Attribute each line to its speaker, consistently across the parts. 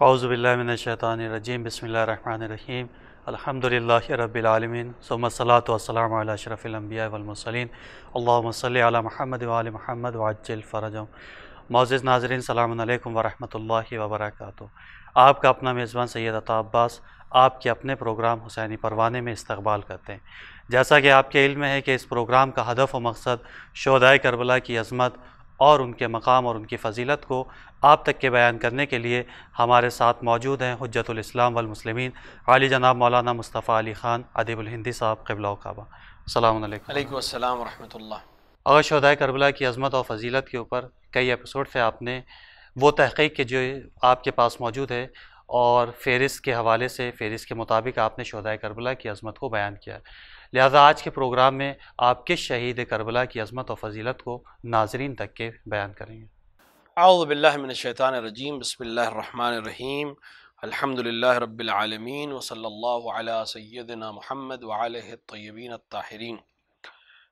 Speaker 1: اعوذ باللہ من الشیطان الرجیم، بسم اللہ الرحمن الرحیم، الحمدللہ رب العالمین، ثم الصلاۃ والسلام علی اشرف الانبیاء والمرسلین، اللہم صلی علی محمد وآل محمد وعجل فرجہم۔ معزز ناظرین، السلام علیکم ورحمۃ اللہ وبرکاتہ۔ آپ کا اپنا میزبان سید عطا عباس آپ کے اپنے پروگرام حسینی پروانے میں استقبال کرتے ہیں۔ جیسا کہ آپ کے علم میں ہے کہ اس پروگرام کا ہدف و مقصد شہدائے کربلا کی عظمت اور ان کے مقام اور ان کی فضیلت کو آپ تک کے بیان کرنے کے لیے ہمارے ساتھ موجود ہیں حجت الاسلام والمسلمین عالی جناب مولانا مصطفیٰ علی خان ادیب الہندی صاحب قبلہ و کعبہ۔ السلام علیکم۔
Speaker 2: علیکم السلام ورحمۃ اللہ۔
Speaker 1: اور شہدائے کربلا کی عظمت اور فضیلت کے اوپر کئی ایپیسوڈ سے آپ نے وہ تحقیق کے جو آپ کے پاس موجود ہے اور فہرست کے حوالے سے فہرست کے مطابق آپ نے شہدائے کربلا کی عظمت کو بیان کیا ہے، لہذا آج کے پروگرام میں آپ کس شہید کربلا کی عظمت اور فضیلت کو ناظرین تک کے بیان کریں گے؟
Speaker 2: اعوذ باللہ من الشیطان الرجیم، بسم اللہ الرحمن الرحیم، الحمدللہ رب العالمین، وصلی اللہ علی سیدنا محمد وعلیہ الطیبین الطاہرین۔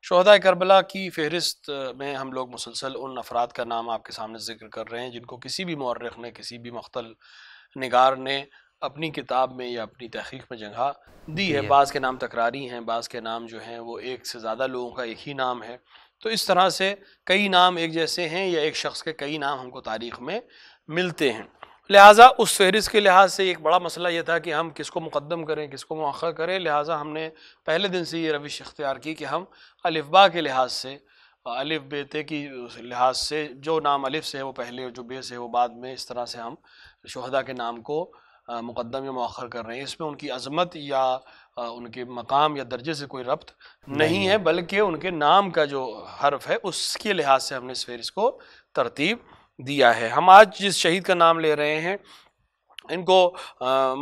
Speaker 2: شہدائے کربلا کی فہرست میں ہم لوگ مسلسل ان افراد کا نام آپ کے سامنے ذکر کر رہے ہیں جن کو کسی بھی مورخ نے، کسی بھی مختل نگار نے اپنی کتاب میں یا اپنی تحقیق میں جگہ دی ہے۔ بعض کے نام تکراری ہیں، بعض کے نام جو ہیں وہ ایک سے زیادہ لوگوں کا ایک ہی نام ہے، تو اس طرح سے کئی نام ایک جیسے ہیں یا ایک شخص کے کئی نام ہم کو تاریخ میں ملتے ہیں۔ لہٰذا اس فہرست کے لحاظ سے ایک بڑا مسئلہ یہ تھا کہ ہم کس کو مقدم کریں، کس کو مؤخر کریں، لہٰذا ہم نے پہلے دن سے یہ روش اختیار کی کہ ہم الف با کے لحاظ سے، الف بے تے کی لحاظ سے جو نام الف سے ہے وہ پہلے اور جو بے سے ہے وہ بعد میں، اس طرح سے ہم شہداء کے نام کو مقدم یا مؤخر کر رہے ہیں۔ اس میں ان کی عظمت یا ان کے مقام یا درجے سے کوئی ربط نہیں ہے، بلکہ ان کے نام کا جو حرف ہے اس کے لحاظ سے ہم نے اس فہرست کو ترتیب دیا ہے۔ ہم آج جس شہید کا نام لے رہے ہیں ان کو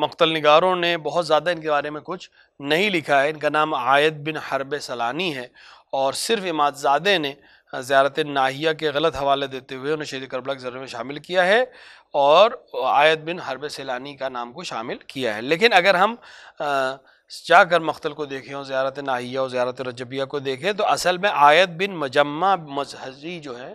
Speaker 2: مختل نگاروں نے بہت زیادہ ان کے بارے میں کچھ نہیں لکھا ہے۔ ان کا نام عائد بن حرب سیلانی ہے اور صرف اماد زادے نے زیارت ناہیہ کے غلط حوالے دیتے ہوئے انہیں شہید کربلا کے ذرے میں شامل کیا ہے اور عائد بن حرب سیلانی کا نام کو شامل کیا ہے۔ لیکن اگر ہم جا کر مختل کو دیکھیں اور زیارت ناہیہ اور زیارت رجبیہ کو دیکھیں تو اصل میں عائد بن مجمع مزحجی جو ہے،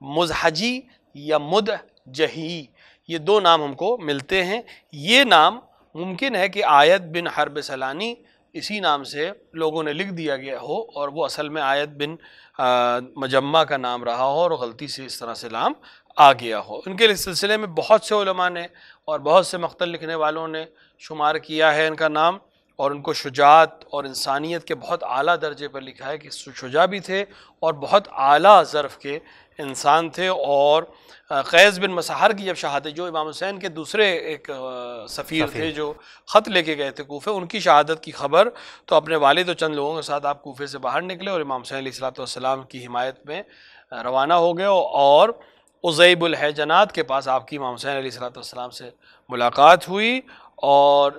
Speaker 2: مزحجی یا مدجہی، یہ دو نام ہم کو ملتے ہیں۔ یہ نام ممکن ہے کہ عائد بن حرب سیلانی اسی نام سے لوگوں نے لکھ دیا گیا ہو اور وہ اصل میں عائد بن مجمع کا نام رہا ہو اور غلطی سے اس طرح سے نام آ گیا ہو۔ ان کے سلسلے میں بہت سے علماء نے اور بہت سے مختل لکھنے والوں نے شمار کیا ہے ان کا نام، اور ان کو شجاعت اور انسانیت کے بہت اعلیٰ درجے پر لکھا ہے کہ شجاع بھی تھے اور بہت اعلیٰ ظرف کے انسان تھے۔ اور قیس بن مسحر کی جب شہادت، جو امام حسین کے دوسرے ایک سفیر تھے جو خط لے کے گئے تھے کوفے، ان کی شہادت کی خبر تو اپنے والد و چند لوگوں کے ساتھ آپ کوفے سے باہر نکلے اور امام حسین علیہ السلام کی حمایت میں روانہ ہو گئے اور عزیب الحجنات کے پاس آپ کی امام حسین علیہ السلام سے ملاقات ہوئی، اور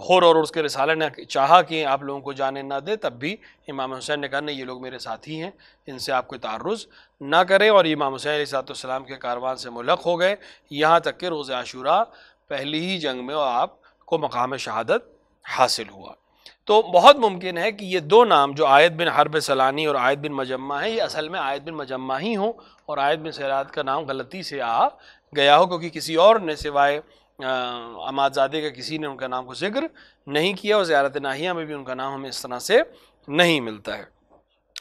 Speaker 2: حر اور اس کے رسالے نے چاہا کہ آپ لوگوں کو جانے نہ دے، تب بھی امام حسین نے کہا نہیں، یہ لوگ میرے ساتھی ہیں، ان سے آپ کوئی تعرض نہ کریں، اور امام حسین علیہ السلام کے کاروان سے ملق ہو گئے، یہاں تک کہ روز عاشوراء پہلی ہی جنگ میں آپ کو مقام شہادت حاصل ہوا۔ تو بہت ممکن ہے کہ یہ دو نام جو عائد بن حرب سیلانی اور عائد بن مجمع ہیں، یہ اصل میں عائد بن مجمع ہی ہوں اور عائد بن سیلات کا نام غلطی سے آ گیا ہو، کیونکہ کسی اور نے سوائے اماد زادے کا کسی نے ان کا نام کو ذکر نہیں کیا، اور زیارت ناہیہ میں بھی ان کا نام ہمیں اس طرح سے نہیں ملتا ہے۔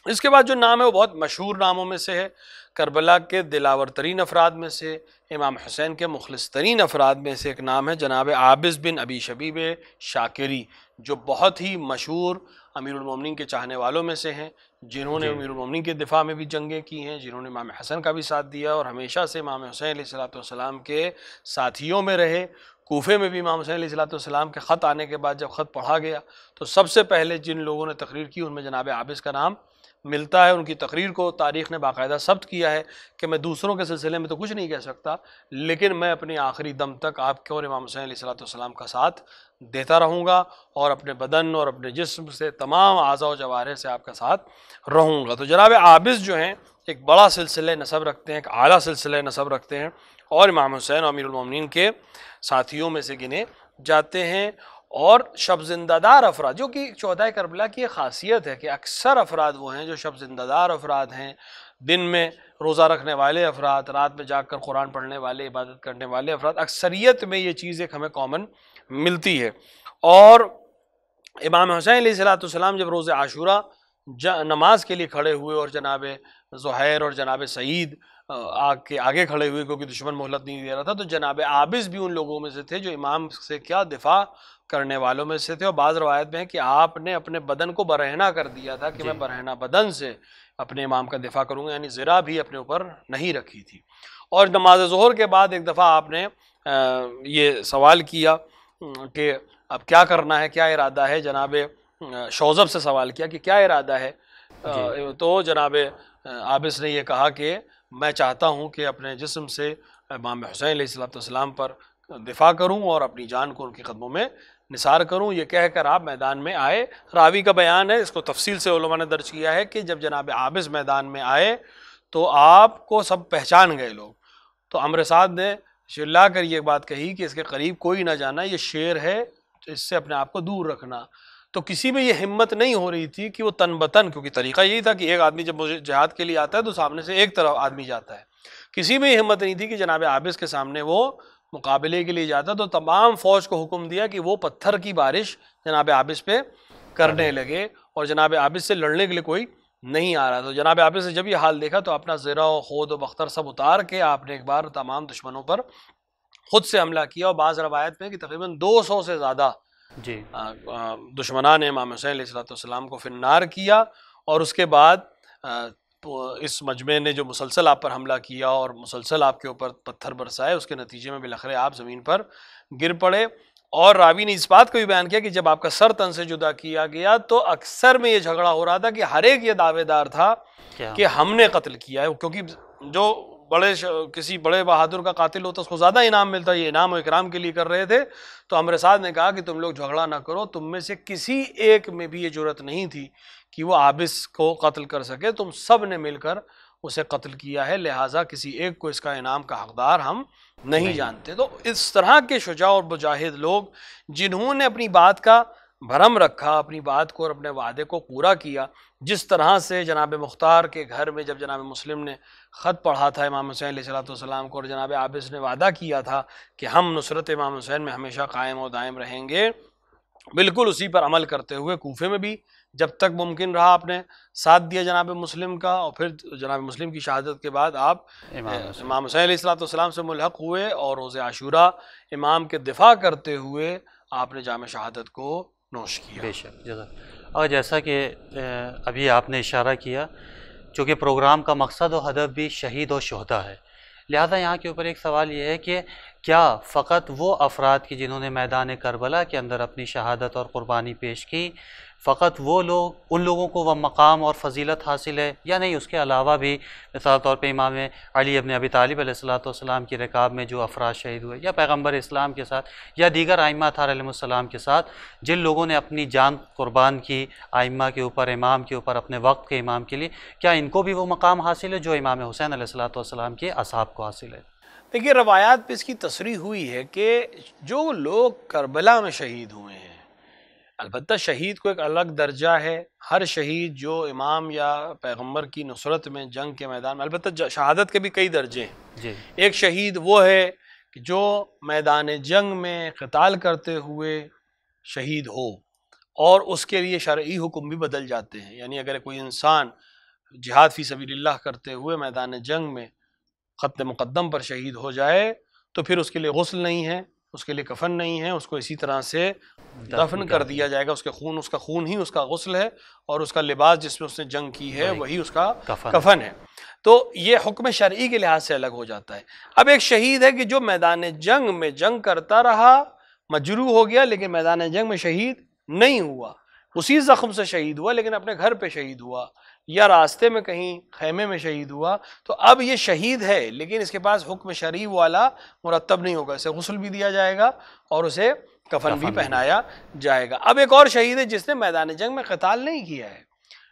Speaker 2: اس کے بعد جو نام ہے وہ بہت مشہور ناموں میں سے ہے، کربلا کے دلاور ترین افراد میں سے، امام حسین کے مخلص ترین افراد میں سے ایک نام ہے جناب عابس بن ابی شبیب شاکری، جو بہت ہی مشہور امیر المومنین کے چاہنے والوں میں سے ہیں، جنہوں نے امیر المومنین کے دفاع میں بھی جنگیں کی ہیں، جنہوں نے امام حسن کا بھی ساتھ دیا اور ہمیشہ سے امام حسین علیہ السلام کے ساتھیوں میں رہے۔ کوفے میں بھی امام حسین علیہ السلام کے خط آنے کے بعد جب خط پڑھا گیا تو سب سے پہلے جن لوگوں نے تقریر کی ان میں جناب عابس کا نام ملتا ہے۔ ان کی تقریر کو تاریخ نے باقاعدہ ثبت کیا ہے کہ میں دوسروں کے سلسلے میں تو کچھ نہیں کہہ سکتا، لیکن میں اپنے آخری دم تک آپ کے اور امام حسین علیہ السلام کا ساتھ دیتا رہوں گا اور اپنے بدن اور اپنے جسم سے تمام اعضاء و جوارح سے آپ کا ساتھ رہوں گا۔ تو جناب عابس جو ہیں ایک بڑا سلسلہ نسب رکھتے ہیں، ایک اعلیٰ سلسلہ نسب رکھتے ہیں اور امام حسین اور امیر المومنین کے ساتھیوں میں سے گنے جاتے ہیں۔ اور شب زندہ دار افراد، جو کہ شہدائے کربلا کی ایک خاصیت ہے کہ اکثر افراد وہ ہیں جو شب زندہ دار افراد ہیں، دن میں روزہ رکھنے والے افراد، رات میں جاگ کر قرآن پڑھنے والے، عبادت کرنے والے افراد، اکثریت میں یہ چیز ایک ہمیں کامن ملتی ہے۔ اور امام حسین علیہ السلام جب روز عاشورہ نماز کے لیے کھڑے ہوئے اور جناب زہیر اور جناب سعید آگ کے آگے کھڑے ہوئے کیونکہ دشمن مہلت نہیں دے رہا تھا، تو جناب عابس بھی ان لوگوں میں سے تھے جو امام سے کیا دفاع کرنے والوں میں سے تھے۔ اور بعض روایت میں ہے کہ آپ نے اپنے بدن کو برہنہ کر دیا تھا کہ میں برہنہ بدن سے اپنے امام کا دفاع کروں گا، یعنی ذرا بھی اپنے اوپر نہیں رکھی تھی۔ اور نماز ظہر کے بعد ایک دفعہ آپ نے یہ سوال کیا کہ اب کیا کرنا ہے، کیا ارادہ ہے، جناب شوذب سے سوال کیا کہ کیا ارادہ ہے، تو جناب عابس نے یہ کہا کہ میں چاہتا ہوں کہ اپنے جسم سے امام حسین علیہ السلام پر دفاع کروں اور اپنی جان کو ان کے قدموں میں نثار کروں۔ یہ کہہ کر آپ میدان میں آئے۔ راوی کا بیان ہے، اس کو تفصیل سے علماء نے درج کیا ہے کہ جب جناب عابس میدان میں آئے تو آپ کو سب پہچان گئے لوگ، تو عمرو سعد نے چلا کر یہ بات کہی کہ اس کے قریب کوئی نہ جانا، یہ شیر ہے، اس سے اپنے آپ کو دور رکھنا۔ تو کسی میں یہ ہمت نہیں ہو رہی تھی کہ وہ تن بتن، کیونکہ طریقہ یہی تھا کہ ایک آدمی جب جہاد کے لیے آتا ہے تو سامنے سے ایک طرف آدمی جاتا ہے، کسی میں یہ ہمت نہیں تھی کہ جناب عابس کے سامنے وہ مقابلے کے لیے جاتا، تو تمام فوج کو حکم دیا کہ وہ پتھر کی بارش جناب عابس پہ کرنے لگے، اور جناب عابس سے لڑنے کے لیے کوئی نہیں آ رہا۔ تو جناب عابس نے جب یہ حال دیکھا تو اپنا زرہ و خود و بختر سب اتار کے آپ نے ایک بار تمام دشمنوں پر خود سے حملہ کیا، اور بعض روایت میں کہ تقریباً 200 سے زیادہ دشمنان نے امام حسین علیہ السلام کو فنار کیا، اور اس کے بعد اس مجمع نے جو مسلسل آپ پر حملہ کیا اور مسلسل آپ کے اوپر پتھر برسائے، اس کے نتیجے میں بالآخر آپ زمین پر گر پڑے۔ اور راوی نے اس بات کو بھی بیان کیا کہ جب آپ کا سر تن سے جدا کیا گیا تو اکثر میں یہ جھگڑا ہو رہا تھا کہ ہر ایک یہ دعوے دار تھا کہ ہم نے قتل کیا ہے، کیونکہ جو کسی بڑے بہادر کا قاتل ہوتا اس کو زیادہ انعام ملتا، یہ انعام و اکرام کے لیے کر رہے تھے۔ تو عمرو سعد نے کہا کہ تم لوگ جھگڑا نہ کرو، تم میں سے کسی ایک میں بھی یہ جرأت نہیں تھی کہ وہ عابس کو قتل کر سکے، تم سب نے مل کر اسے قتل کیا ہے، لہٰذا کسی ایک کو اس کا انعام کا حقدار ہم نہیں جانتے۔ تو اس طرح کے شجاع اور مجاہد لوگ جنہوں نے اپنی بات کا بھرم رکھا، اپنی بات کو اور اپنے وعدے کو پورا کیا، جس طرح سے جناب مختار کے گھر میں جب جناب مسلم نے خط پڑھا تھا امام حسین علیہ السلام کو، اور جناب عابس نے وعدہ کیا تھا کہ ہم نصرت امام حسین میں ہمیشہ قائم و دائم رہیں گے، بالکل اسی پر عمل کرتے ہوئے کوفے میں بھی جب تک ممکن رہا آپ نے ساتھ دیا جناب مسلم کا، اور پھر جناب مسلم کی شہادت کے بعد آپ امام حسین علیہ السلام سے ملحق ہوئے، اور روز عاشورہ امام کے دفاع کرتے ہوئے آپ نے جام شہادت کو نوش کیا۔
Speaker 1: بے شک جزاک۔ اور جیسا کہ ابھی آپ نے اشارہ کیا، چونکہ پروگرام کا مقصد و ہدف بھی شہید و شہداء ہے، لہذا یہاں کے اوپر ایک سوال یہ ہے کہ کیا فقط وہ افراد کی جنہوں نے میدان کربلا کے اندر اپنی شہادت اور قربانی پیش کی، فقط وہ لوگ، ان لوگوں کو وہ مقام اور فضیلت حاصل ہے، یا نہیں اس کے علاوہ بھی مثال طور پہ امام علی ابن ابی طالب علیہ السلام کی رکاب میں جو افراد شہید ہوئے، یا پیغمبر اسلام کے ساتھ، یا دیگر ائمہ علیہ السلام کے ساتھ جن لوگوں نے اپنی جان قربان کی ائمہ کے اوپر، امام کے اوپر، اپنے وقت کے امام کے لیے، کیا ان کو بھی وہ مقام حاصل ہے جو امام حسین علیہ السلام کے اصحاب کو حاصل ہے؟
Speaker 2: دیکھیے روایات پہ اس کی تصریح ہوئی ہے کہ جو لوگ کربلا میں شہید ہوئے ہیں، البتہ شہید کو ایک الگ درجہ ہے، ہر شہید جو امام یا پیغمبر کی نصرت میں جنگ کے میدان میں، البتہ شہادت کے بھی کئی درجے ہیں۔ ایک شہید وہ ہے کہ جو میدان جنگ میں قتال کرتے ہوئے شہید ہو، اور اس کے لیے شرعی حکم بھی بدل جاتے ہیں، یعنی اگر کوئی انسان جہاد فی سبیل اللہ کرتے ہوئے میدان جنگ میں خط مقدم پر شہید ہو جائے تو پھر اس کے لیے غسل نہیں ہے، اس کے لیے کفن نہیں ہے، اس کو اسی طرح سے دفن کر دیا جائے گا، اس کا خون ہی اس کا غسل ہے، اور اس کا لباس جس میں اس نے جنگ کی ہے وہی اس کا کفن ہے۔ تو یہ حکم شرعی کے لحاظ سے الگ ہو جاتا ہے۔ اب ایک شہید ہے کہ جو میدان جنگ میں جنگ کرتا رہا، مجروح ہو گیا لیکن میدان جنگ میں شہید نہیں ہوا، اسی زخم سے شہید ہوا لیکن اپنے گھر پہ شہید ہوا، یا راستے میں کہیں خیمے میں شہید ہوا، تو اب یہ شہید ہے لیکن اس کے پاس حکم شرعی والا مرتب نہیں ہوگا، اسے غسل بھی دیا جائے گا اور اسے کفن بھی پہنایا جائے گا۔ اب ایک اور شہید ہے جس نے میدان جنگ میں قتال نہیں کیا ہے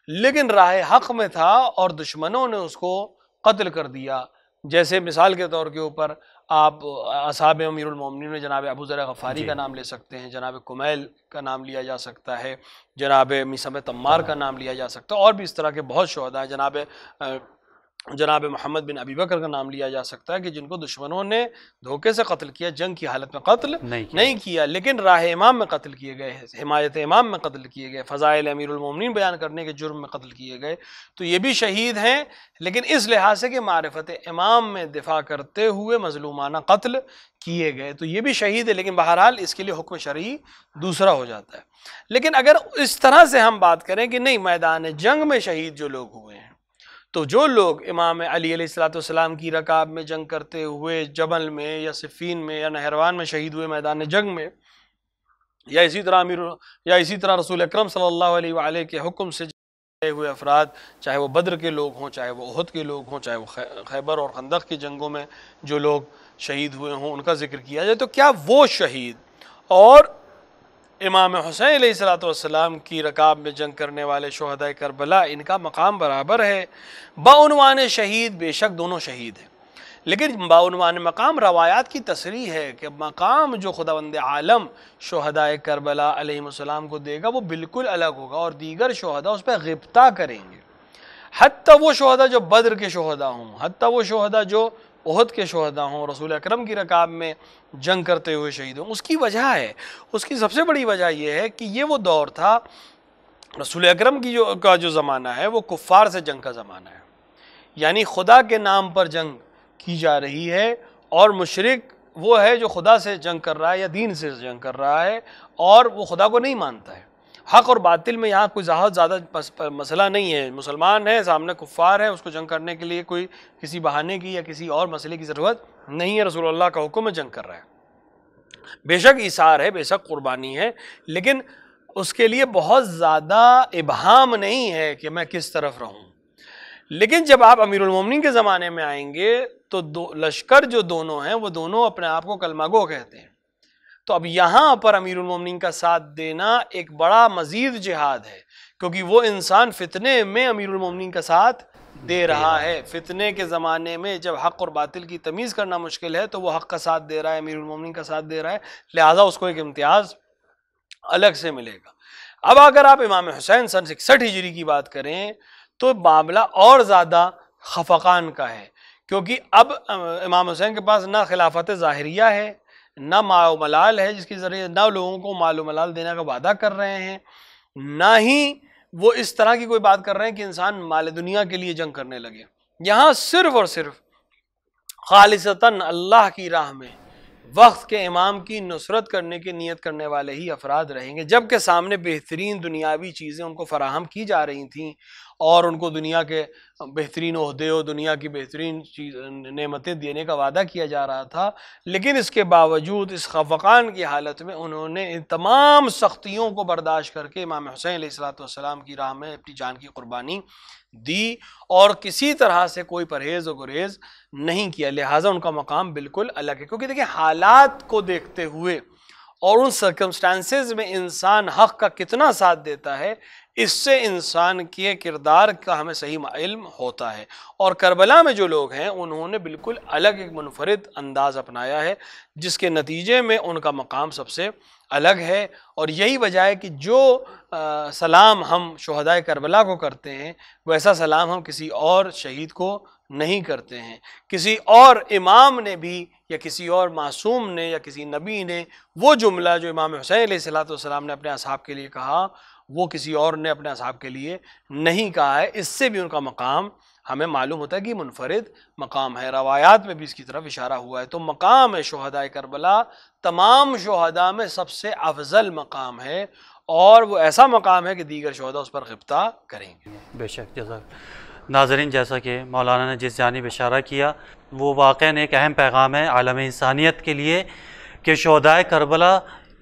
Speaker 2: لیکن راہ حق میں تھا اور دشمنوں نے اس کو قتل کر دیا، جیسے مثال کے طور کے اوپر آپ اصحاب امیر المومنین میں جناب ابو ذر غفاری کا نام لے سکتے ہیں، جناب کمیل کا نام لیا جا سکتا ہے، جناب میثم تمار کا نام لیا جا سکتا ہے، اور بھی اس طرح کے بہت شہداء ہیں، جناب جناب محمد بن ابی بکر کا نام لیا جا سکتا ہے کہ جن کو دشمنوں نے دھوکے سے قتل کیا، جنگ کی حالت میں قتل نہیں کیا، لیکن راہ امام میں قتل کیے گئے، حمایت امام میں قتل کیے گئے، فضائل امیر المومنین بیان کرنے کے جرم میں قتل کیے گئے، تو یہ بھی شہید ہیں، لیکن اس لحاظ سے کہ معرفت امام میں دفاع کرتے ہوئے مظلومانہ قتل کیے گئے، تو یہ بھی شہید ہے، لیکن بہرحال اس کے لیے حکم شرعی دوسرا ہو جاتا ہے۔ لیکن اگر اس طرح سے ہم بات کریں کہ نہیں، میدان جنگ میں شہید جو لوگ ہوئے ہیں، تو جو لوگ امام علی علیہ السلام کی رکاب میں جنگ کرتے ہوئے جبل میں یا صفین میں یا نہروان میں شہید ہوئے میدان جنگ میں، یا اسی طرح رسول اکرم صلی اللہ علیہ وآلہ کے حکم سے گئے ہوئے افراد، چاہے وہ بدر کے لوگ ہوں، چاہے وہ احد کے لوگ ہوں، چاہے وہ خیبر اور خندق کی جنگوں میں جو لوگ شہید ہوئے ہوں، ان کا ذکر کیا جائے، تو کیا وہ شہید اور امام حسین علیہ السلام کی رکاب میں جنگ کرنے والے شہداء کربلا ان کا مقام برابر ہے؟ بعنوان شہید بے شک دونوں شہید ہیں، لیکن بعنوان مقام روایات کی تصریح ہے کہ مقام جو خداوند عالم شہداء کربلا علیہ السلام کو دے گا وہ بالکل الگ ہوگا، اور دیگر شہداء اس پہ غبطہ کریں گے، حتیٰ وہ شہداء جو بدر کے شہداء ہوں، حتیٰ وہ شہداء جو احد کے شہداء ہوں، رسول اکرم کی رکاب میں جنگ کرتے ہوئے شہید ہوں۔ اس کی وجہ ہے، اس کی سب سے بڑی وجہ یہ ہے کہ یہ وہ دور تھا، رسول اکرم کا جو زمانہ ہے وہ کفار سے جنگ کا زمانہ ہے، یعنی خدا کے نام پر جنگ کی جا رہی ہے، اور مشرک وہ ہے جو خدا سے جنگ کر رہا ہے یا دین سے جنگ کر رہا ہے، اور وہ خدا کو نہیں مانتا ہے۔ حق اور باطل میں یہاں کوئی زیادہ مسئلہ نہیں ہے، مسلمان ہے، سامنے کفار ہے، اس کو جنگ کرنے کے لیے کوئی کسی بہانے کی یا کسی اور مسئلے کی ضرورت نہیں ہے، رسول اللہ کا حکم ہے، جنگ کر رہا ہے، بے شک ایثار ہے، بے شک قربانی ہے، لیکن اس کے لیے بہت زیادہ ابہام نہیں ہے کہ میں کس طرف رہوں۔ لیکن جب آپ امیر المومنین کے زمانے میں آئیں گے تو لشکر جو دونوں ہیں وہ دونوں اپنے آپ کو کلمہ گو کہتے ہیں، تو اب یہاں پر امیر المومنین کا ساتھ دینا ایک بڑا مزید جہاد ہے، کیونکہ وہ انسان فتنے میں امیر المومنین کا ساتھ دے رہا ہے، فتنے کے زمانے میں جب حق اور باطل کی تمیز کرنا مشکل ہے تو وہ حق کا ساتھ دے رہا ہے، امیر المومنین کا ساتھ دے رہا ہے، لہٰذا اس کو ایک امتیاز الگ سے ملے گا۔ اب اگر آپ امام حسین سن 61 ہجری کی بات کریں تو معاملہ اور زیادہ خفقان کا ہے، کیونکہ اب امام حسین کے پاس نہ خلافت ظاہریہ ہے، نہ مال و ملال ہے جس کے ذریعے نہ لوگوں کو مال و ملال دینے کا وعدہ کر رہے ہیں، نہ ہی وہ اس طرح کی کوئی بات کر رہے ہیں کہ انسان مال دنیا کے لیے جنگ کرنے لگے۔ یہاں صرف اور صرف خالصتاً اللہ کی راہ میں وقت کے امام کی نصرت کرنے کی نیت کرنے والے ہی افراد رہیں گے، جبکہ سامنے بہترین دنیاوی چیزیں ان کو فراہم کی جا رہی تھیں، اور ان کو دنیا کے بہترین عہدے و دنیا کی بہترین نعمتیں دینے کا وعدہ کیا جا رہا تھا، لیکن اس کے باوجود اس خفقان کی حالت میں انہوں نے ان تمام سختیوں کو برداشت کر کے امام حسین علیہ السلام کی راہ میں اپنی جان کی قربانی دی، اور کسی طرح سے کوئی پرہیز و گریز نہیں کیا، لہٰذا ان کا مقام بالکل الگ ہے۔ کیونکہ دیکھیں حالات کو دیکھتے ہوئے اور ان سرکمسٹانسز میں انسان حق کا کتنا ساتھ دیتا ہے، اس سے انسان کے کردار کا ہمیں صحیح علم ہوتا ہے، اور کربلا میں جو لوگ ہیں انہوں نے بالکل الگ ایک منفرد انداز اپنایا ہے، جس کے نتیجے میں ان کا مقام سب سے الگ ہے، اور یہی وجہ ہے کہ جو سلام ہم شہداء کربلا کو کرتے ہیں ویسا سلام ہم کسی اور شہید کو نہیں کرتے ہیں۔ کسی اور امام نے بھی یا کسی اور معصوم نے یا کسی نبی نے وہ جملہ جو امام حسین علیہ السلام نے اپنے اصحاب کے لیے کہا وہ کسی اور نے اپنے اصحاب کے لیے نہیں کہا ہے، اس سے بھی ان کا مقام ہمیں معلوم ہوتا ہے کہ منفرد مقام ہے، روایات میں بھی اس کی طرف اشارہ ہوا ہے۔ تو مقام ہے شہداء کربلا تمام شہداء میں سب سے افضل مقام ہے، اور وہ ایسا مقام ہے کہ دیگر شہداء اس پر غبطہ کریں گے۔
Speaker 1: بے شک، جزاک ناظرین، جیسا کہ مولانا نے جس جانب اشارہ کیا وہ واقعاً ایک اہم پیغام ہے عالم انسانیت کے لیے کہ شہداء کربلا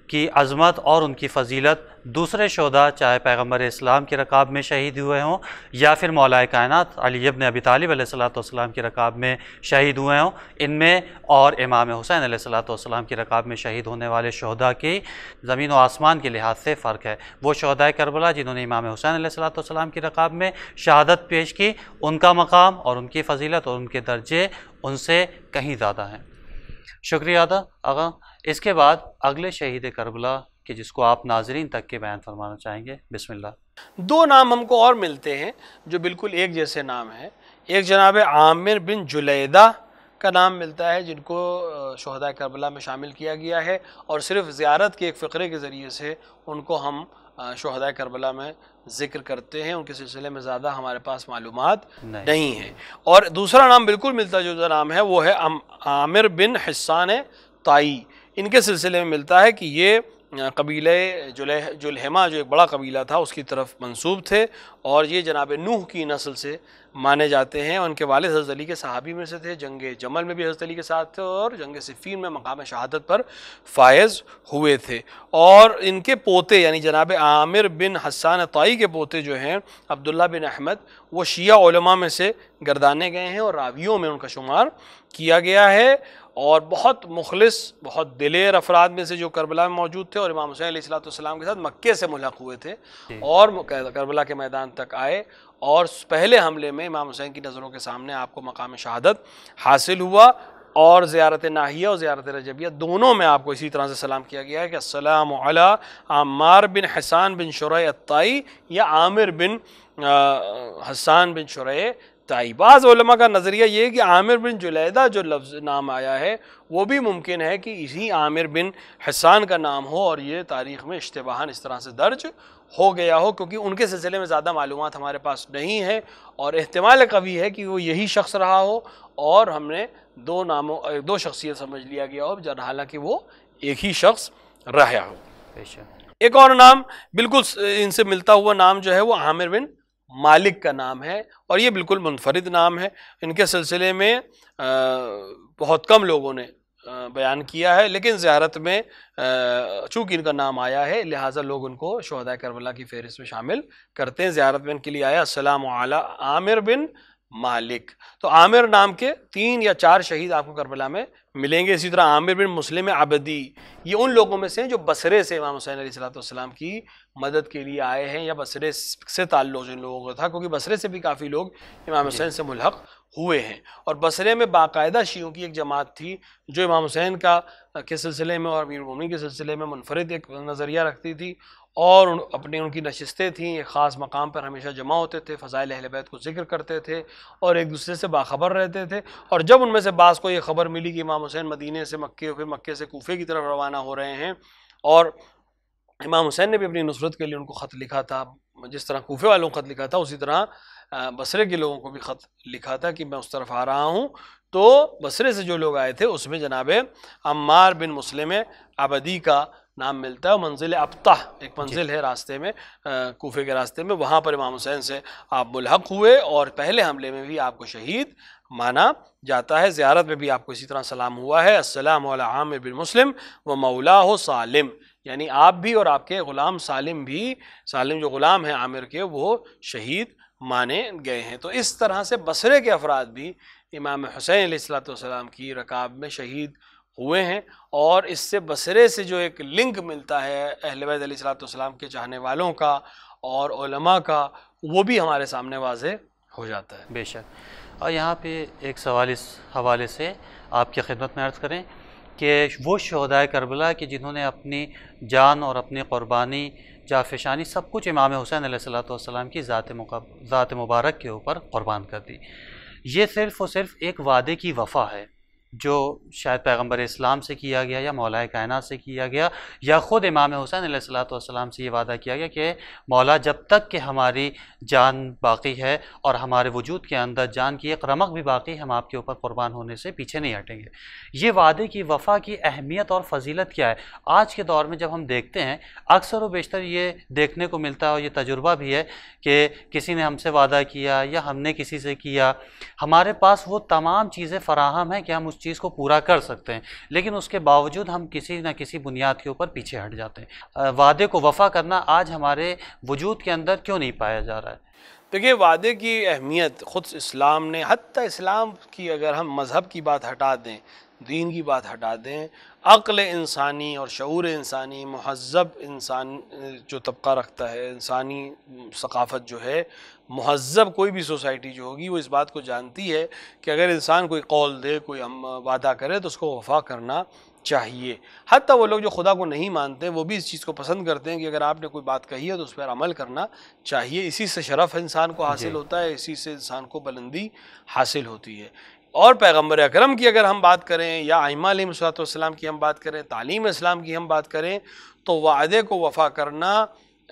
Speaker 1: کی عظمت اور ان کی فضیلت دوسرے شہداء چاہے پیغمبر اسلام کی رکاب میں شہید ہوئے ہوں یا پھر مولا کائنات علی ابن ابی طالب علیہ السلام کی رکاب میں شہید ہوئے ہوں، ان میں اور امام حسین علیہ السلام کی رکاب میں شہید ہونے والے شہداء کی زمین و آسمان کے لحاظ سے فرق ہے۔ وہ شہداء کربلا جنہوں نے امام حسین علیہ السلام کی رکاب میں شہادت پیش کی، ان کا مقام اور ان کی فضیلت اور ان کے درجے ان سے کہیں زیادہ ہیں۔ شکریہ آغا۔ اس کے بعد اگلے شہید کربلا کہ جس کو آپ ناظرین تک کے بیان فرمانا چاہیں گے، بسم اللہ۔
Speaker 2: دو نام ہم کو اور ملتے ہیں جو بالکل ایک جیسے نام ہیں، ایک جناب عامر بن جلیدہ کا نام ملتا ہے جن کو شہداء کربلا میں شامل کیا گیا ہے، اور صرف زیارت کے ایک فقرے کے ذریعے سے ان کو ہم شہداء کربلا میں ذکر کرتے ہیں، ان کے سلسلے میں زیادہ ہمارے پاس معلومات نہیں ہیں۔ اور دوسرا نام بالکل ملتا جلتا نام ہے، وہ ہے عامر بن حسان طائی۔ ان کے سلسلے میں ملتا ہے کہ یہ قبیلہ جلحمہ جو ایک بڑا قبیلہ تھا اس کی طرف منسوب تھے، اور یہ جناب نوح کی نسل سے مانے جاتے ہیں۔ ان کے والد حضرت علی کے صحابی میں سے تھے، جنگ جمل میں بھی حضرت علی کے ساتھ تھے، اور جنگ صفین میں مقام شہادت پر فائز ہوئے تھے۔ اور ان کے پوتے یعنی جناب عامر بن حسان طائی کے پوتے جو ہیں عبداللہ بن احمد، وہ شیعہ علماء میں سے گردانے گئے ہیں اور راویوں میں ان کا شمار کیا گیا ہے، اور بہت مخلص بہت دلیر افراد میں سے جو کربلا میں موجود تھے، اور امام حسین علیہ السلام کے ساتھ مکے سے ملحق ہوئے تھے اور کربلا کے میدان تک آئے، اور پہلے حملے میں امام حسین کی نظروں کے سامنے آپ کو مقام شہادت حاصل ہوا، اور زیارت ناہیہ اور زیارت رجبیہ دونوں میں آپ کو اسی طرح سے سلام کیا گیا ہے کہ السلام علی عمار بن حسان بن شریح الطائی یا عامر بن حسان بن شریح طائی۔ بعض علماء کا نظریہ یہ ہے کہ عامر بن جلیدہ جو لفظ نام آیا ہے وہ بھی ممکن ہے کہ اسی عامر بن حسان کا نام ہو، اور یہ تاریخ میں اشتباہاً اس طرح سے درج ہو گیا ہو، کیونکہ ان کے سلسلے میں زیادہ معلومات ہمارے پاس نہیں ہے، اور احتمال قوی ہے کہ وہ یہی شخص رہا ہو اور ہم نے دو شخصیت سمجھ لیا گیا ہو، حالانکہ وہ ایک ہی شخص رہا ہو۔ ایک اور نام بالکل ان سے ملتا ہوا نام جو ہے وہ عامر بن مالک کا نام ہے، اور یہ بالکل منفرد نام ہے۔ ان کے سلسلے میں بہت کم لوگوں نے بیان کیا ہے، لیکن زیارت میں چونکہ ان کا نام آیا ہے لہٰذا لوگ ان کو شہداء کربلا کی فہرست میں شامل کرتے ہیں۔ زیارت میں ان کے لیے آیا السلام علی عامر بن مالک۔ تو عامر نام کے 3 یا 4 شہید آپ کو کربلا میں ملیں گے۔ اسی طرح عامر بن مسلم عبدی، یہ ان لوگوں میں سے ہیں جو بصرے سے امام حسین علیہ السلام کی مدد کے لیے آئے ہیں، یا بصرے سے تعلق جن لوگوں کا تھا، کیونکہ بصرے سے بھی کافی لوگ امام حسین سے ملحق ہوئے ہیں، اور بصرے میں باقاعدہ شیعوں کی ایک جماعت تھی جو امام حسین کے سلسلے میں اور امیر المومنین کے سلسلے میں منفرد ایک نظریہ رکھتی تھی، اور ان کی نشستیں تھیں، ایک خاص مقام پر ہمیشہ جمع ہوتے تھے، فضائل اہل بیت کو ذکر کرتے تھے اور ایک دوسرے سے باخبر رہتے تھے۔ اور جب ان میں سے بعض کو یہ خبر ملی کہ امام حسین مدینے سے مکے، پھر مکے سے کوفے کی طرف روانہ ہو رہے ہیں، اور امام حسین نے بھی اپنی نصرت کے لیے ان کو خط لکھا تھا، جس طرح کوفے والوں کو خط لکھا تھا اسی طرح بصرے کے لوگوں کو بھی خط لکھا تھا کہ میں اس طرف آ رہا ہوں، تو بصرے سے جو لوگ آئے تھے اس میں جناب عمار بن مسلم عبدی کا نام ملتا ہے۔ منزل ابطح ایک منزل ہے راستے میں، کوفے کے راستے میں، وہاں پر امام حسین سے آپ ملحق ہوئے، اور پہلے حملے میں بھی آپ کو شہید مانا جاتا ہے۔ زیارت میں بھی آپ کو اسی طرح سلام ہوا ہے السلام علی عامر بن مسلم و مولاہ سالم، یعنی آپ بھی اور آپ کے غلام سالم بھی، سالم جو غلام ہیں عامر کے، وہ شہید مانے گئے ہیں۔ تو اس طرح سے بصرے کے افراد بھی امام حسین علیہ السلام کی رکاب میں شہید ہوئے ہیں، اور اس سے بصرے سے جو ایک لنک ملتا ہے اہل بیت علیہ السلام کے چاہنے والوں کا اور علماء کا، وہ بھی ہمارے سامنے واضح ہو جاتا ہے۔
Speaker 1: بے شک۔ اور یہاں پہ ایک سوال اس حوالے سے آپ کی خدمت میں عرض کریں کہ وہ شہداء کربلا کہ جنہوں نے اپنی جان اور اپنی قربانی جافشانی سب کچھ امام حسین علیہ السلام کی ذات مبارک کے اوپر قربان کر دی، یہ صرف اور صرف ایک وعدے کی وفا ہے جو شاید پیغمبر اسلام سے کیا گیا یا مولا کائنات سے کیا گیا، یا خود امام حسین علیہ السلام سے یہ وعدہ کیا گیا کہ مولا جب تک کہ ہماری جان باقی ہے اور ہمارے وجود کے اندر جان کی ایک رمق بھی باقی ہے، ہم آپ کے اوپر قربان ہونے سے پیچھے نہیں ہٹیں گے۔ یہ وعدے کی وفا کی اہمیت اور فضیلت کیا ہے؟ آج کے دور میں جب ہم دیکھتے ہیں اکثر و بیشتر یہ دیکھنے کو ملتا ہے، اور یہ تجربہ بھی ہے کہ کسی نے ہم سے وعدہ کیا یا ہم نے کسی سے کیا، ہمارے پاس وہ تمام چیزیں فراہم ہیں کہ ہم اس چیز کو پورا کر سکتے ہیں، لیکن اس کے باوجود ہم کسی نہ کسی بنیاد کے اوپر پیچھے ہٹ جاتے ہیں۔ وعدے کو وفا کرنا آج ہمارے وجود کے اندر کیوں نہیں پایا جا رہا ہے؟
Speaker 2: دیکھیے وعدے کی اہمیت خود اسلام نے، حتیٰ اسلام کی اگر ہم مذہب کی بات ہٹا دیں، دین کی بات ہٹا دیں، عقل انسانی اور شعور انسانی، مہذب انسان جو طبقہ رکھتا ہے، انسانی ثقافت جو ہے، مہذب کوئی بھی سوسائٹی جو ہوگی وہ اس بات کو جانتی ہے کہ اگر انسان کوئی قول دے، کوئی وعدہ کرے تو اس کو وفا کرنا چاہیے۔ حتیٰ وہ لوگ جو خدا کو نہیں مانتے وہ بھی اس چیز کو پسند کرتے ہیں کہ اگر آپ نے کوئی بات کہی ہے تو اس پر عمل کرنا چاہیے، اسی سے شرف انسان کو حاصل ہوتا ہے، اسی سے انسان کو بلندی حاصل ہوتی ہے۔ اور پیغمبر اکرم کی اگر ہم بات کریں یا ائمہ علیہم الصلوۃ والسلام کی ہم بات کریں، تعلیم اسلام کی ہم بات کریں، تو وعدے کو وفا کرنا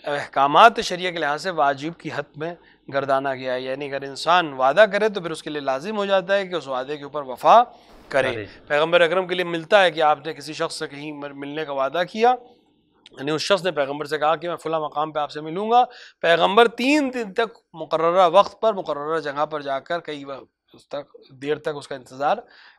Speaker 2: احکامات شریعہ کے لحاظ سے واجب کی حد میں گردانا گیا ہے، یعنی اگر انسان وعدہ کرے تو پھر اس کے لیے لازم ہو جاتا ہے کہ اس وعدے کے اوپر وفا کرے۔ پیغمبر اکرم کے لیے ملتا ہے کہ آپ نے کسی شخص سے کہیں ملنے کا وعدہ کیا، یعنی اس شخص نے پیغمبر سے کہا کہ میں فلاں مقام پہ آپ سے ملوں گا، پیغمبر 3 دن تک مقررہ وقت پر مقررہ جگہ پر جا کر کئی دیر تک اس کا انتظار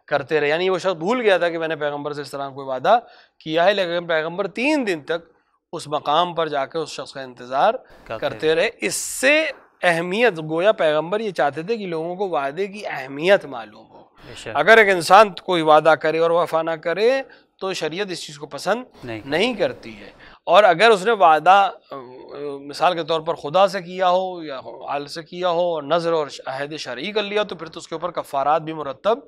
Speaker 2: کرتے رہے، یعنی وہ شخص بھول گیا تھا کہ میں نے پیغمبر سے اس طرح کوئی وعدہ کیا ہے، لیکن پیغمبر 3 دن تک اس مقام پر جا کے اس شخص کا انتظار کرتے رہے۔ اس سے اہمیت، گویا پیغمبر یہ چاہتے تھے کہ لوگوں کو وعدے کی اہمیت معلوم ہو۔ اگر ایک انسان کوئی وعدہ کرے اور وفا نہ کرے تو شریعت اس چیز کو پسند نہیں کرتی ہے، اور اگر اس نے وعدہ مثال کے طور پر خدا سے کیا ہو یا آل سے کیا ہو اور نذر اور عہد شرعی کر لیا تو پھر تو اس کے اوپر کفارات بھی مرتب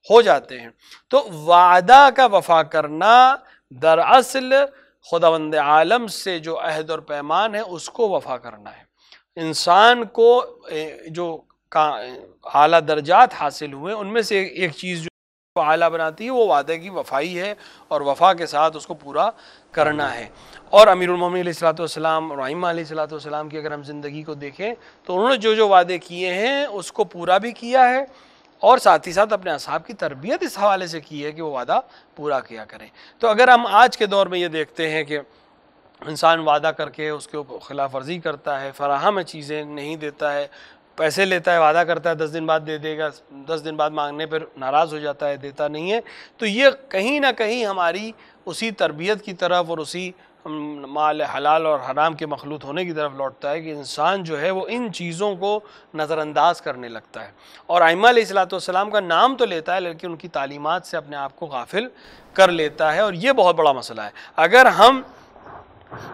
Speaker 2: ہو جاتے ہیں۔ تو وعدہ کا وفا کرنا دراصل خداوند عالم سے جو عہد اور پیمان ہے اس کو وفا کرنا ہے۔ انسان کو جو اعلیٰ درجات حاصل ہوئے ان میں سے ایک چیز جو اعلیٰ بناتی ہے وہ وعدے کی وفائی ہے، اور وفا کے ساتھ اس کو پورا کرنا ہے۔ اور امیر المومنین علیہ الصلوۃ والسلام اور ائمہ علیہ الصلوۃ والسلام کی اگر ہم زندگی کو دیکھیں تو انہوں نے جو وعدے کیے ہیں اس کو پورا بھی کیا ہے، اور ساتھ ہی ساتھ اپنے اصحاب کی تربیت اس حوالے سے کی ہے کہ وہ وعدہ پورا کیا کریں۔ تو اگر ہم آج کے دور میں یہ دیکھتے ہیں کہ انسان وعدہ کر کے اس کے خلاف ورزی کرتا ہے، فراہم چیزیں نہیں دیتا ہے، پیسے لیتا ہے، وعدہ کرتا ہے 10 دن بعد دے دے گا، 10 دن بعد مانگنے پر ناراض ہو جاتا ہے، دیتا نہیں ہے، تو یہ کہیں نہ کہیں ہماری اسی تربیت کی طرف اور اسی مال حلال اور حرام کے مخلوط ہونے کی طرف لوٹتا ہے کہ انسان جو ہے وہ ان چیزوں کو نظر انداز کرنے لگتا ہے، اور ائمہ علیہ الصلوۃ والسلام کا نام تو لیتا ہے لیکن ان کی تعلیمات سے اپنے آپ کو غافل کر لیتا ہے، اور یہ بہت بڑا مسئلہ ہے۔ اگر ہم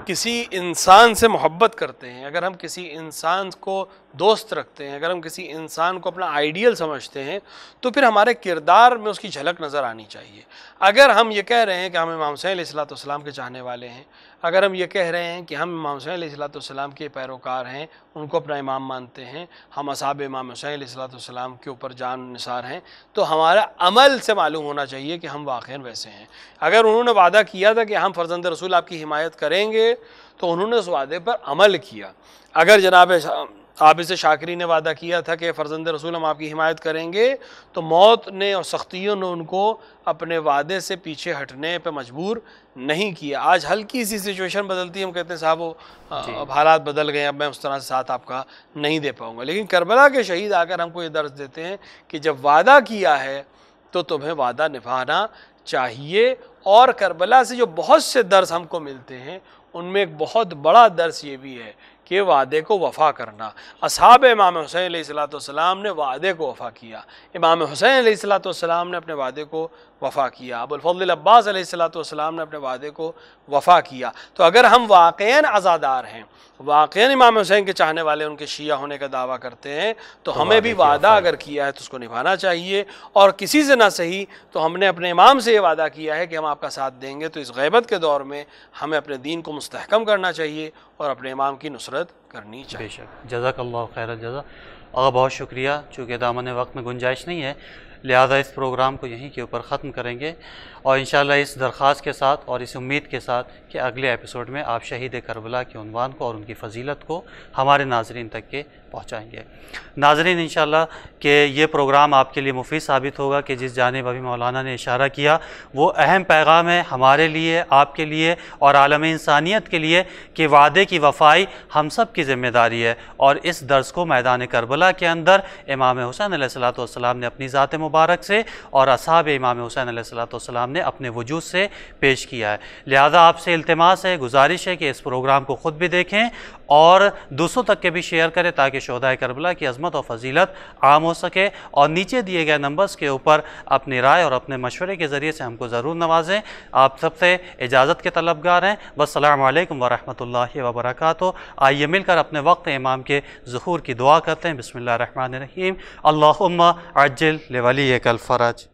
Speaker 2: کسی انسان سے محبت کرتے ہیں، اگر ہم کسی انسان کو دوست رکھتے ہیں، اگر ہم کسی انسان کو اپنا آئیڈیل سمجھتے ہیں تو پھر ہمارے کردار میں اس کی جھلک نظر آنی چاہیے۔ اگر ہم یہ کہہ رہے ہیں کہ ہم امام حسین علیہ الصلوۃ والسلام کے چاہنے والے ہیں، اگر ہم یہ کہہ رہے ہیں کہ ہم امام حسین علیہ الصلوۃ والسلام کے پیروکار ہیں، ان کو اپنا امام مانتے ہیں، ہم اصحاب امام حسین علیہ الصلوۃ والسلام کے اوپر جان نثار ہیں، تو ہمارا عمل سے معلوم ہونا چاہیے کہ ہم واقعاً ویسے ہیں۔ اگر انہوں نے وعدہ کیا تھا کہ ہم فرزند رسول آپ کی حمایت کریں گے تو انہوں نے اس وعدے پر عمل کیا۔ اگر جناب عابد شاکری نے وعدہ کیا تھا کہ فرزند رسول ہم آپ کی حمایت کریں گے تو موت نے اور سختیوں نے ان کو اپنے وعدے سے پیچھے ہٹنے پہ مجبور نہیں کیا۔ آج ہلکی سی سچویشن بدلتی ہے، ہم کہتے ہیں صاحب وہ اب حالات بدل گئے، اب میں اس طرح سے ساتھ آپ کا نہیں دے پاؤں گا، لیکن کربلا کے شہید آ کر ہم کو یہ درس دیتے ہیں کہ جب وعدہ کیا ہے تو تمہیں وعدہ نبھانا چاہیے۔ اور کربلا سے جو بہت سے درس ہم کو ملتے ہیں ان میں ایک بہت بڑا درس یہ بھی ہے کہ وعدے کو وفا کرنا۔ اصحاب امام حسین علیہ الصلوۃ والسلام نے وعدے کو وفا کیا، امام حسین علیہ الصلوۃ والسلام نے اپنے وعدے کو وفا کیا، ابو الفضل عباس علیہ الصلوۃ والسلام نے اپنے وعدے کو وفا کیا۔ تو اگر ہم واقعاً عزادار ہیں، واقعاً امام حسین کے چاہنے والے، ان کے شیعہ ہونے کا دعویٰ کرتے ہیں، تو ہمیں بھی وعدہ اگر کیا ہے تو اس کو نبھانا چاہیے، اور کسی سے نہ صحیح تو ہم نے اپنے امام سے یہ وعدہ کیا ہے کہ ہم آپ کا ساتھ دیں گے، تو اس غیبت کے دور میں ہمیں اپنے دین کو مستحکم کرنا چاہیے اور اپنے امام کی نصرت کرنی چاہیے۔
Speaker 1: بے شک، جزاک اللہ خیر الجزا۔ آقا بہت شکریہ، چونکہ دامن وقت میں گنجائش نہیں ہے لہذا اس پروگرام کو یہیں کے اوپر ختم کریں گے، اور انشاءاللہ اس درخواست کے ساتھ اور اس امید کے ساتھ کہ اگلے ایپیسوڈ میں آپ شہید کربلا کے عنوان کو اور ان کی فضیلت کو ہمارے ناظرین تک کے پہنچائیں گے۔ ناظرین انشاءاللہ کہ یہ پروگرام آپ کے لیے مفید ثابت ہوگا کہ جس جانب ابھی مولانا نے اشارہ کیا وہ اہم پیغام ہے ہمارے لیے، آپ کے لیے اور عالم انسانیت کے لیے کہ وعدے کی وفائی ہم سب کی ذمہ داری ہے، اور اس درس کو میدان کربلا کے اندر امام حسین علیہ الصلوۃ والسلام نے اپنی ذات مبارک سے اور اصحاب امام حسین علیہ الصلوۃ والسلام نے اپنے وجود سے پیش کیا ہے۔ لہذا آپ سے التماس ہے، گزارش ہے کہ اس پروگرام کو خود بھی دیکھیں اور دوسروں تک کے بھی شیئر کریں تاکہ شہدائے کربلا کی عظمت اور فضیلت عام ہو سکے، اور نیچے دیے گئے نمبرز کے اوپر اپنی رائے اور اپنے مشورے کے ذریعے سے ہم کو ضرور نوازیں۔ آپ سب سے اجازت کے طلبگار ہیں، والسلام علیکم ورحمۃ اللہ وبرکاتہ۔ آئیے مل کر اپنے وقت امام کے ظہور کی دعا کرتے ہیں۔ بسم اللہ الرحمن الرحیم، اللہم عجل لولیک الفرج۔